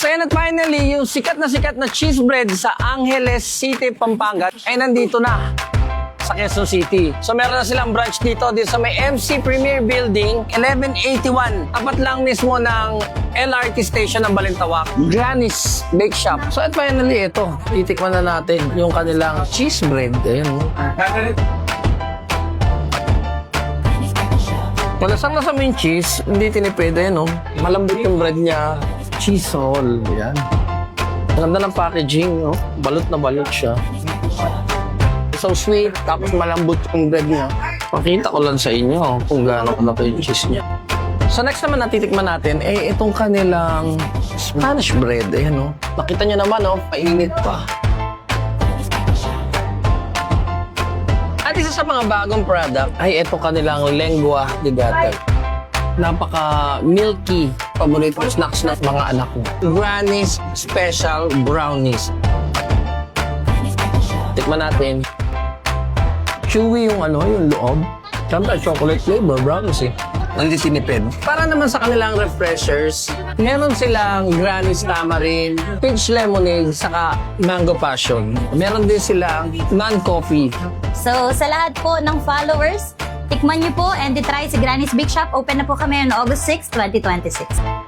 yan at finally, yung sikat na cheese bread sa Angeles City, Pampanga ay nandito na sa Quezon City. So meron na silang branch dito sa may MC Premier Building, 1181. Tapat lang mismo ng LRT station ng Balintawak, Granny's Bake Shop. So at finally, ito, titikman na natin yung kanilang cheese bread. Ayan. Malasang-lasa mo yung cheese, hindi tinipid. Ayan, malambot yung bread niya. Cheese roll. Ayan. Ang ganda ng packaging. Balot na balot siya. So sweet, tapos malambot yung bread niya. Pakita ko lang sa inyo kung gaano kalaki yung cheese niya. So next naman natitikman natin, itong kanilang Spanish bread. Ayan, nakita niyo naman, painit pa. At isa sa mga bagong product ay itong kanilang lengua de gata. Napaka-milky. Paborito snacks ng mga anak ko. Granny's Special Brownies. Tikman natin. Chewy yung yung loob. Siyempre, chocolate flavor, brownies Hindi tinipid. Para naman sa kanilang refreshers, meron silang Granny's Tamarind, Peach Lemonade, saka Mango Passion. Meron din silang non-coffee. So, sa lahat po ng followers, tikman niyo po and try si Granny's Bake Shop. Open na po kami on August 6, 2026.